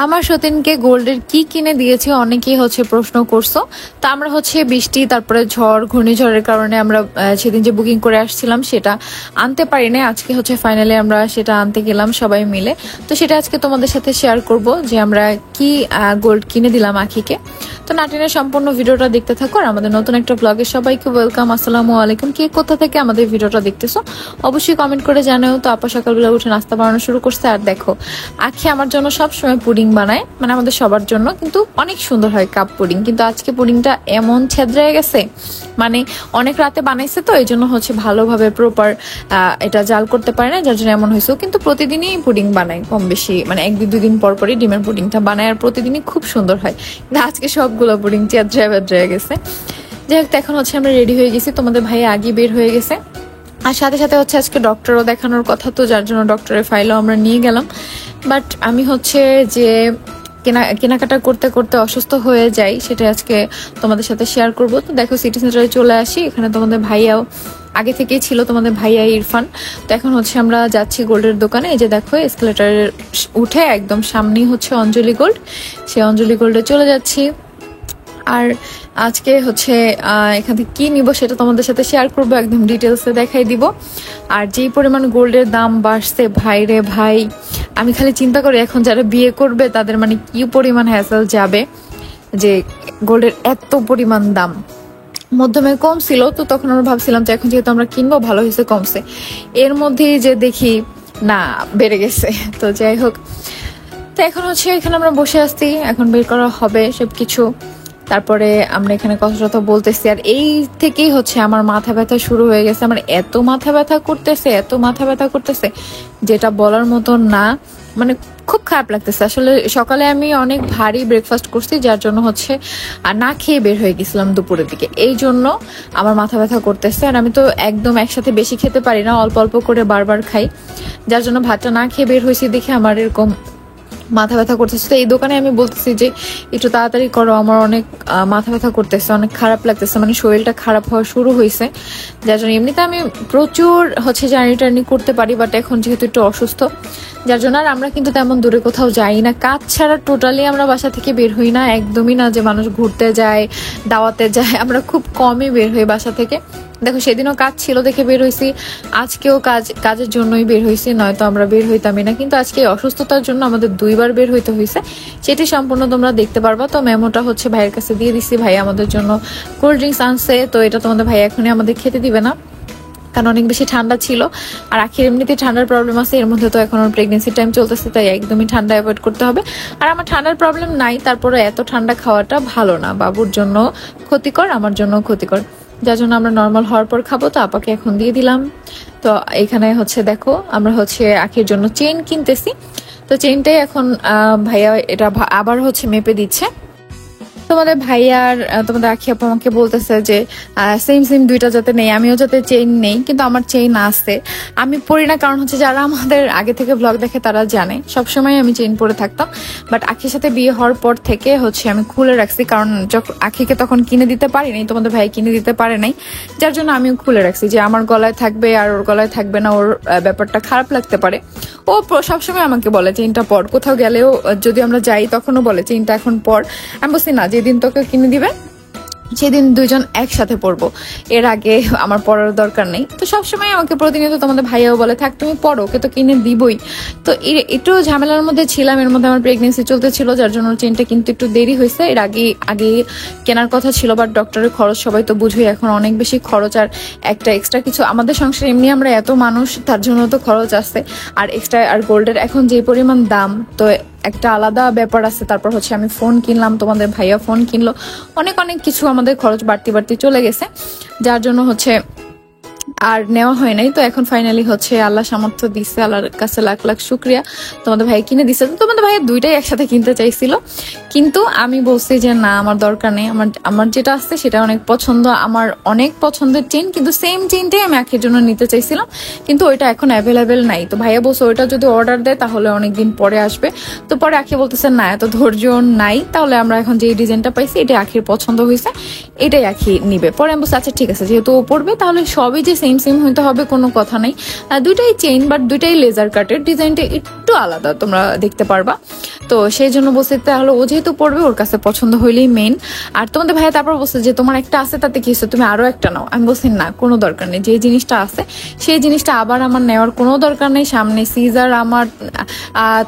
আমার সতীনকে গোল্ডের কি কিনে দিয়েছে অনেকেই প্রশ্ন করছো। তো আমরা বৃষ্টি তারপরে ঝড় ঘূর্ণিঝড়ের কারণে আমরা সেদিন যে বুকিং করে আসছিলাম সেটা আনতে পারি না। আজকে ফাইনালি আমরা সেটা আনতে গেলাম সবাই মিলে। তো সেটা আজকে তোমাদের সাথে শেয়ার করব যে আমরা কি গোল্ড কিনে দিলাম আখিকে। তো নাটিনের সম্পূর্ণ ভিডিওটা দেখতে থাকো। আর আমাদের নতুন একটা ব্লগে সবাইকে ওয়েলকাম, আসসালামু আলাইকুম। কে কোথা থেকে আমাদের ভিডিওটা দেখতেছো অবশ্যই কমেন্ট করে জানাও। তো আপা সকালবেলা উঠে নাস্তা বানানো শুরু করছে। আর দেখো আখি আমার জন্য সবসময় পুডিং বানায়, মানে আমাদের সবার জন্য, কিন্তু অনেক সুন্দর হয় কাপ পুডিং। কিন্তু আজকে পুডিংটা এমন ছেদ্রায় গেছে, মানে অনেক রাতে বানাইছে তো এই জন্য ভালোভাবে প্রপার এটা জাল করতে পারে না, যার জন্য এমন হয়েছে। কিন্তু প্রতিদিনই পুডিং বানায় কম বেশি, মানে এক দুই দিন পর পরই ডিমের পুডিংটা বানায় আর প্রতিদিনই খুব সুন্দর হয়। কিন্তু আজকে সবগুলো পুডিং ছেদ্রায় বেদ্রায় গেছে। যাই হোক, এখন আমরা রেডি হয়ে গেছি, তোমাদের ভাই আগে বের হয়ে গেছে। আর সাথে সাথে আজকে ডক্টরও দেখানোর কথা, তো যার জন্য ডক্টরের ফাইলও আমরা নিয়ে গেলাম। বাট আমি যে কেনাকাটা করতে করতে অসুস্থ হয়ে যাই সেটা আজকে তোমাদের সাথে শেয়ার করব। তো দেখো সিটি সেন্টারে চলে আসি, এখানে তোমাদের ভাইয়াও আগে থেকেই ছিল, তোমাদের ভাইয়া ইরফান। তো এখন আমরা যাচ্ছি গোল্ডের দোকানে। এই যে দেখো এসকেলেটারে উঠে একদম সামনেই অঞ্জলি গোল্ড, সেই অঞ্জলি গোল্ডে চলে যাচ্ছি। আর আজকে এখান থেকে কি নিব সেটা তোমাদের সাথে শেয়ার করবো, একদম ডিটেলসে দেখাই দিব। আর যেই পরিমাণ গোল্ডের দাম বাড়ছে ভাই রে ভাই, আমি খালি চিন্তা করি এখন যারা বিয়ে করবে তাদের মানে কি পরিমাণ হ্যাসেল যাবে যে গোল্ডের এত পরিমাণ দাম। মধ্যমে কম ছিল, তো তখন আমরা ভাবছিলাম যে এখন যেহেতু আমরা কিনবো ভালো হয়েছে কমছে, এর মধ্যেই যে দেখি না বেড়ে গেছে। তো যাই হোক, তো এখন এখানে আমরা বসে আসছি, এখন বের করা হবে সবকিছু। তারপরে আমরা এখানে কথা বলতেছি। আর এই থেকেই আমার মাথা ব্যথা শুরু হয়ে গেছে। আমার এত মাথা ব্যথা করতেছে যেটা বলার মতো না, মানে খুব খারাপ লাগতেছে। আসলে সকালে আমি অনেক ভারী ব্রেকফাস্ট করছি, যার জন্য আর না খেয়ে বের হয়ে গেছিলাম দুপুরের দিকে, এই জন্য আমার মাথা ব্যথা করতেছে। আর আমি তো একদম একসাথে বেশি খেতে পারি না, অল্প অল্প করে বারবার খাই, যার জন্য ভাতটা না খেয়ে বের হয়েছি দেখে আমার এরকম মাথা ব্যথা করতেছে। তো এই দোকানে আমি বলতেছি যে একটু তাড়াতাড়ি করো, আমার অনেক মাথা ব্যথা করতেছে, অনেক খারাপ লাগতেছে, মানে শরীরটা খারাপ হওয়া শুরু হয়েছে। যার জন্য এমনিতে আমি প্রচুর জার্নি করতে পারি, বাট এখন যেহেতু একটু অসুস্থ যার জন্য। আর আমরা কিন্তু তেমন দূরে কোথাও যাই না, কাজ ছাড়া টোটালি আমরা বাসা থেকে বের হই না, একদমই না। যে মানুষ ঘুরতে যায় দাওয়াতে যায়, আমরা খুব কমই বের হই বাসা থেকে। দেখো সেদিনও কাজ ছিল দেখে বের হয়েছি, আজকেও কাজের জন্যই বের হয়েছি, নয়তো আমরা বের হইতামই না। কিন্তু আজকে অসুস্থতার জন্য আমাদের দুইবার বের হইতে হয়েছে, সেটি সম্পূর্ণ তোমরা দেখতে পারবা। তো মেমোটা ভাইয়ের কাছে দিয়ে দিচ্ছি, ভাই আমাদের জন্য কোল্ড ড্রিঙ্কস আনছে। তো এটা তোমাদের ভাই এখনই আমাদের খেতে দিবে না, কারণ অনেক বেশি ঠান্ডা ছিল। আর আখির এমনিতে ঠান্ডার প্রবলেম আছে, এর মধ্যে তো এখন প্রেগনেন্সি টাইম চলতেছে, তাই একদমই ঠান্ডা অ্যাভয়েড করতে হবে। আর আমার ঠান্ডার প্রবলেম নাই, তারপরে এত ঠান্ডা খাওয়াটা ভালো না, বাবুর জন্য ক্ষতিকর, আমার জন্য ক্ষতিকর, যার জন্য আমরা নর্মাল হওয়ার পর খাবো। তো আপাকে এখন দিয়ে দিলাম। তো এখানে দেখো আমরা আখির জন্য চেইন কিনতেছি। তো চেইনটাই এখন ভাইয়া এটা আবার মেপে দিচ্ছে। তোমাদের ভাইয়া আর তোমাদের আখি আপু আমাকে বলতেছে যে সেম দুইটা যাতে নেই, আমিও যাতে চেইন নেই। কিন্তু আমার চেইন আছে, আমি পরি না, কারণ যারা আমাদের আগে থেকে ব্লগ দেখে তারা জানে সবসময় আমি চেইন পরে থাকতাম। বাট আখির সাথে বিয়ে হওয়ার পর থেকে আমি খুলে রাখছি, কারণ যখন আখিকে তখন কিনে দিতে পারি নাই, তোমাদের ভাই কিনে দিতে পারে নাই, যার জন্য আমিও খুলে রাখছি যে আমার গলায় থাকবে আর ওর গলায় থাকবে না, ওর ব্যাপারটা খারাপ লাগতে পারে। ও সবসময় আমাকে বলে চেইনটা পর, কোথাও গেলেও যদি আমরা যাই তখনও বলে চেইনটা এখন পর। আমি বলছি না, যেদিন তোকে কিনে দিবে সেদিন দুইজন একসাথে পড়বো, এর আগে আমার পড়ার দরকার নেই। তো সবসময় আমাকে প্রতিনিয়ত তোমাদের ভাইয়াও বলে থাক তুমি পড়ো, ওকে তো কিনে দিবই। তো একটু ঝামেলার মধ্যে ছিলাম, এর মধ্যে আমার প্রেগনেন্সি চলতেছিল, যার জন্য চেনটা কিন্তু একটু দেরি হয়েছে। এর আগে কেনার কথা ছিল, বাট ডক্টরের খরচ সবাই তো বুঝুই, এখন অনেক বেশি খরচ। আর একটা এক্সট্রা কিছু আমাদের সংসারে এমনি আমরা এত মানুষ, তার জন্য তো খরচ আছে, আর এক্সট্রা আর গোল্ডের এখন যে পরিমাণ দাম, তো একটা আলাদা ব্যাপার আছে। তারপর আমি ফোন কিনলাম, তোমাদের ভাইয়া ফোন কিনলো, অনেক কিছু আমাদের খরচ বাড়তি চলে গেছে, যার জন্য আর নেওয়া হয় নাই। তো এখন ফাইনালি আল্লাহ সামর্থ্য দিচ্ছে, আল্লাহর কাছে লাখ লাখ শুক্রিয়া, তোমাদের ভাই কিনে দিচ্ছে। তো তোমাদের ভাইয়া দুইটাই একসাথে কিনতে চাইছিল, কিন্তু আমি বলছি যে না, আমার দরকার নেই, আমার যেটা আসছে সেটা অনেক পছন্দ, আমার অনেক পছন্দের চেইন, কিন্তু সেম চেইনটাই আমি আখির জন্য নিতে চাইছিলাম, কিন্তু ওইটা এখন অ্যাভেলেবেল নাই। তো ভাইয়া বলছে ওইটা যদি অর্ডার দেয় তাহলে অনেকদিন পরে আসবে। তো পরে আখি বলতেছে না, এত ধৈর্য নাই, তাহলে আমরা এখন যে ডিজাইনটা পাইছি এটাই আখির পছন্দ হয়েছে, এটাই আখি নিবে। পরে আমি বলছি আচ্ছা ঠিক আছে, যেহেতু ও পড়বে তাহলে সবই যে সেম সেম হইতে হবে কোনো কথা নাই, দুইটাই চেইন বাট দুইটাই লেজার কাটের, ডিজাইনটা একটু আলাদা তোমরা দেখতে পারবা। তো সেই জন্য বলছে তাহলে ও যেহেতু পড়বে ওর কাছে পছন্দ হইলেই মেইন। আর তোমাদের ভাইয়া তারপর বলছে যে তোমার একটা আছে তাতে কি হচ্ছে, তুমি আরো একটা নাও। আমি বলছি না, কোনো দরকার নেই, যে জিনিসটা আছে সেই জিনিসটা আবার আমার নেওয়ার কোনো দরকার নেই। সামনে সিজার আমার,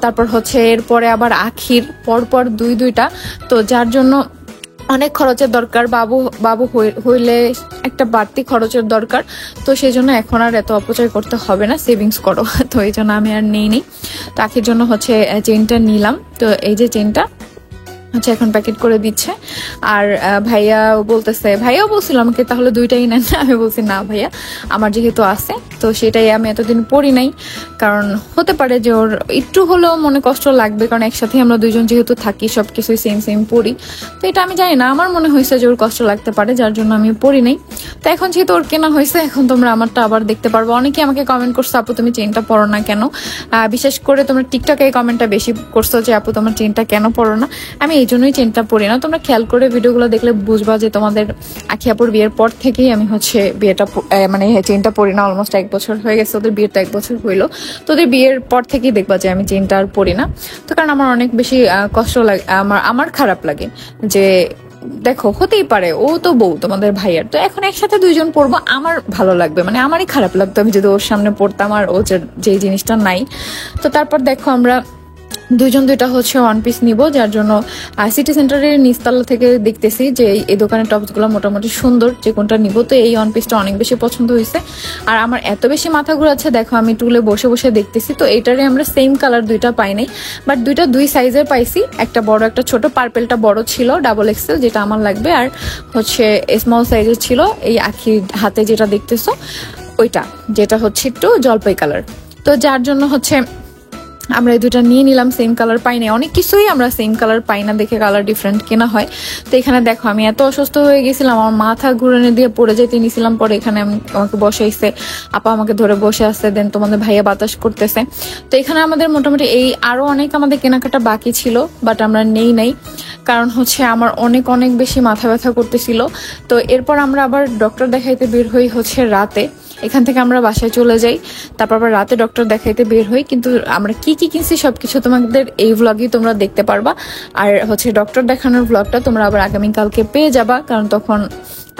তারপর হচ্ছে এরপরে আবার আখির, পরপর দুইটা, তো যার জন্য অনেক খরচের দরকার, বাবু বাবু হইলে একটা বাড়তি খরচের দরকার। তো সেই জন্য এখন আর এত অপচয় করতে হবে না, সেভিংস করো। তো এই জন্য আমি আর নেই। তো আখির জন্য হচ্ছে চেইনটা নিলাম। তো এই যে চেইনটা আচ্ছা এখন প্যাকেট করে দিচ্ছে। আর ভাইয়াও বলছিল আমাকে তাহলে দুইটাই নেন। আমি বলছি না ভাইয়া, আমার যেহেতু আছে তো সেটাই, আমি এতদিন পরি নাই, কারণ হতে পারে যে ওর একটু হলেও মনে কষ্ট লাগবে, কারণ একসাথে আমরা দুইজন যেহেতু থাকি সবকিছুই সেম সেম পরি। তো এটা আমি জানি না, আমার মনে হয়েছে যে ওর কষ্ট লাগতে পারে, যার জন্য আমি পরি নাই। তো এখন যেহেতু ওর কেনা হয়েছে, এখন তোমরা আমারটা আবার দেখতে পারবো। অনেকে আমাকে কমেন্ট করছো আপু তুমি চেইনটা পরো না কেন, বিশেষ করে তোমরা টিকটকে এই কমেন্টটা বেশি করছো যে আপু তোমার চেইনটা কেন পরো না। আমি এই জন্যই চেনটা পরি না। তোমরা খেয়াল করে ভিডিওগুলো দেখলে বুঝবা যে তোমাদের আখি আপুর বিয়ের পর থেকেই আমি হচ্ছে বিয়েটা মানে চেনটা পরি না। অলমোস্ট 1 বছর হয়ে গেছে, ওদের বিয়ের তো 1 বছর হইলো। তো ওদের বিয়ের পর থেকেই দেখবা যে আমি চেনটা আর পরি না। তো কারণ আমার অনেক বেশি কষ্ট লাগে, আমার খারাপ লাগে যে দেখো হতেই পারে ও তো বউ তোমাদের ভাইয়ার, তো এখন একসাথে দুইজন পড়বো, আমার ভালো লাগবে, মানে আমারই খারাপ লাগতো আমি যদি ওর সামনে পড়তাম আর ও যে জিনিসটা নাই। তো তারপর দেখো আমরা দুইজন দুইটা হচ্ছে ওয়ান পিস নিব, যার জন্য সিটি সেন্টারের নিচতলা থেকে দেখতেছি যে এই দোকানের টপসগুলো মোটামুটি সুন্দর, যে কোনটা নিব। তো এই ওয়ান পিসটা অনেক বেশি পছন্দ হয়েছে। আর আমার এত বেশি মাথা ঘুরাচ্ছে, দেখো আমি টুলে বসে বসে দেখতেছি। তো এটারে আমরা সেম কালার দুইটা পাই নাই, বাট দুইটা দুই সাইজের পাইছি, একটা বড় একটা ছোট। পার্পেলটা বড় ছিল ডাবল এক্সেল, যেটা আমার লাগবে, আর হচ্ছে স্মল সাইজের ছিল এই আখির হাতে যেটা দেখতেছো ওইটা, যেটা হচ্ছে একটু জলপাই কালার। তো যার জন্য হচ্ছে আমরা এই দুটা নিয়ে নিলাম। সেম কালার পাই না, অনেক কিছুই আমরা সেম কালার পাই না, দেখে কালার ডিফারেন্ট কেনা হয়। তো এখানে দেখো আমি এত অসুস্থ হয়ে গেছিলাম, আমার মাথা ঘুরানো দিয়ে পড়ে যেতে নিয়েছিলাম। পরে এখানে আমাকে বসাইছে, আপা আমাকে ধরে বসে আসছে, দেন তোমাদের ভাইয়া বাতাস করতেছে। তো এখানে আমাদের মোটামুটি এই আরো অনেক আমাদের কেনাকাটা বাকি ছিল, বাট আমরা নেই, কারণ হচ্ছে আমার অনেক অনেক বেশি মাথা ব্যথা করতেছিল। তো এরপর আমরা আবার ডক্টর দেখাইতে বের হই হচ্ছে রাতে। এখান থেকে আমরা বাসায় চলে যাই, তারপর আবার রাতে ডক্টর দেখাইতে বের হই। কিন্তু আমরা কি কি কিনছি সবকিছু তোমাদের এই ভ্লগেই তোমরা দেখতে পারবা। আর হচ্ছে ডক্টর দেখানোর ভ্লগটা তোমরা আবার আগামীকালকে পেয়ে যাবা, কারণ তখন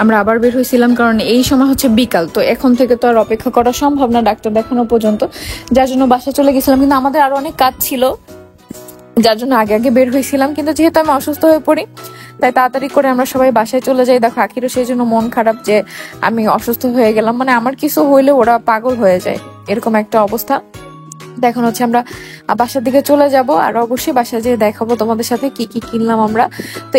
আমরা আবার বের হয়েছিলাম, কারণ এই সময় হচ্ছে বিকাল। তো এখন থেকে তো আর অপেক্ষা করা সম্ভব না ডাক্তার দেখানো পর্যন্ত, যার জন্য বাসায় চলে গেছিলাম। কিন্তু আমাদের আরো অনেক কাজ ছিল, যার জন্য আগে আগে বের হয়েছিলাম। কিন্তু যেহেতু আমি অসুস্থ হয়ে পড়ি, তাই তাড়াতাড়ি করে আমরা সবাই বাসায় চলে যাই। দেখো আখিরও সেই জন্য মন খারাপ যে আমি অসুস্থ হয়ে গেলাম, মানে আমার কিছু হইলে ওরা পাগল হয়ে যায়, এরকম একটা অবস্থা। এখন হচ্ছে আমরা বাসার দিকে চলে যাব, আর অবশ্যই বাসায় যেয়ে দেখাবো তোমাদের সাথে কি কি কিনলাম আমরা। তো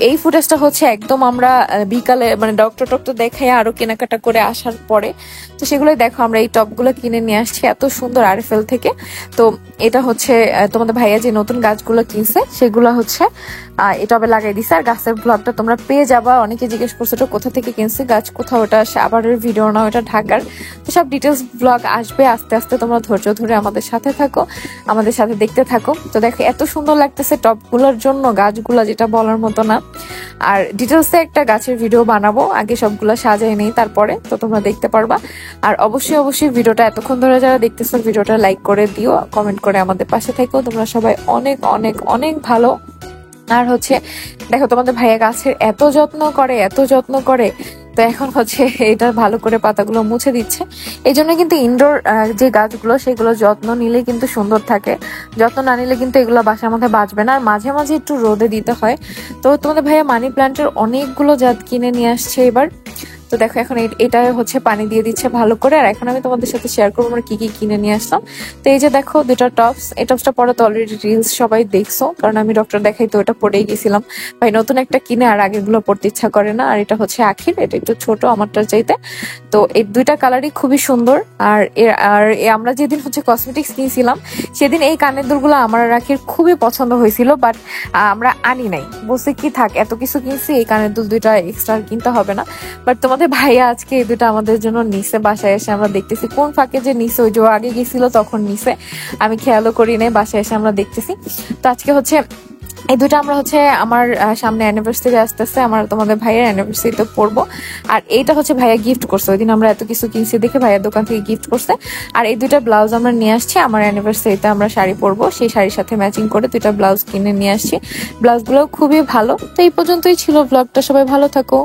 এই ফুটেজটা হচ্ছে একদম আমরা বিকালে মানে ডক্টর দেখাই আরো কেনাকাটা করে আসার পরে। তো সেগুলোই দেখো আমরা এই টপগুলো কিনে নিয়ে আসছি এত সুন্দর আরএফএল থেকে। তো এটা হচ্ছে তোমাদের ভাইয়া যে নতুন গাছগুলো কিনছে সেগুলো হচ্ছে এটা আবার লাগাই দিছে। আর গাছের ব্লগটা তোমরা পেয়ে যাবা। অনেকে জিজ্ঞেস করছো এটা কোথা থেকে কিনছে, গাছ কোথাও, ওটা সাভারের ভিডিও না, ওটা ঢাকার। তো সব ডিটেলস ব্লগ আসবে আস্তে আস্তে, তোমরা ধৈর্য ধরে আমাদের সাথে থাকো, আমাদের সাথে দেখতে থাকো। তো দেখো এত সুন্দর লাগতেছে টপগুলোর জন্য, গাছগুলা যেটা বলার মতো না। আর ডিটেলসে একটা গাছের ভিডিও বানাবো, আগে সবগুলা সাজাই নেই তারপরে, তো তোমরা দেখতে পারবা। আর অবশ্যই ভিডিওটা এতক্ষণ ধরে যারা দেখতেছো ভিডিওটা লাইক করে দিও, কমেন্ট করে আমাদের পাশে থেকো। তোমরা সবাই অনেক অনেক অনেক ভালো। আর হচ্ছে দেখো তোমাদের ভাইয়া গাছের এত যত্ন করে। তো এখন হচ্ছে এটা ভালো করে পাতাগুলো মুছে দিচ্ছে। এই জন্য কিন্তু ইনডোর যে গাছগুলো সেগুলো যত্ন নিলে কিন্তু সুন্দর থাকে, যত্ন না নিলে কিন্তু এগুলো বাসার মধ্যে বাঁচবে না। আর মাঝে মাঝে একটু রোদে দিতে হয়। তো তোমাদের ভাইয়া মানি প্ল্যান্টের অনেকগুলো জাত কিনে নিয়ে আসছে এবার। তো দেখো এখন এটা হচ্ছে পানি দিয়ে দিচ্ছে ভালো করে। আর এখন আমি তোমাদের সাথে শেয়ার করবো আমরা কি কি কিনে নিয়ে আসলাম। তো এই যে দেখো দুটা টপস, এই টপসটা পরে তো অলরেডি রিলস সবাই দেখছো, কারণ আমি ডক্টর দেখাই তো এটা পরেই গেছিলাম। ভাই নতুন একটা কিনে আর আগেগুলো পড়তে ইচ্ছা করে না। আর এটা হচ্ছে আখির, এটা একটু ছোট আমারটার চাইতে। তো এই দুইটা কালারই খুবই সুন্দর। আর আমরা যেদিন হচ্ছে কসমেটিক্স কিনছিলাম সেদিন এই কানের দুলগুলো আমার আর আখির খুবই পছন্দ হয়েছিল, বাট আমরা আনি নাই, বলছে কি থাক এত কিছু কিনছি, এই কানের দুল দুইটা এক্সট্রা কিনতে হবে না। বাট তোমাদের ভাইয়া আজকে এই দুটো আমাদের জন্য নিছে। বাসায় এসে আমরা দেখতেছি কোন ফাঁকে যে নিছে, ওই যে আগে গেছিল তখন নিছে, আমি খেয়ালও করি নাই, বাসায় এসে আমরা দেখতেছি। তো আজকে হচ্ছে এই দুটো আমরা হচ্ছে আমার সামনে অ্যানিভার্সারি আসতেছে, আমার তোমাদের ভাইয়ের অ্যানিভার্সারিতে পরবো। আর এইটা হচ্ছে ভাইয়া গিফট করছে, ওই দিন আমরা এত কিছু কিনছি দেখে ভাইয়ার দোকান থেকে গিফট করছে। আর এই দুইটা ব্লাউজ আমরা নিয়ে আসছি, আমার অ্যানিভার্সারিতে আমরা শাড়ি পরবো, সেই শাড়ির সাথে ম্যাচিং করে দুইটা ব্লাউজ কিনে নিয়ে আসছি। ব্লাউজগুলো খুবই ভালো। তো এই পর্যন্তই ছিল ব্লগটা, সবাই ভালো থাকো।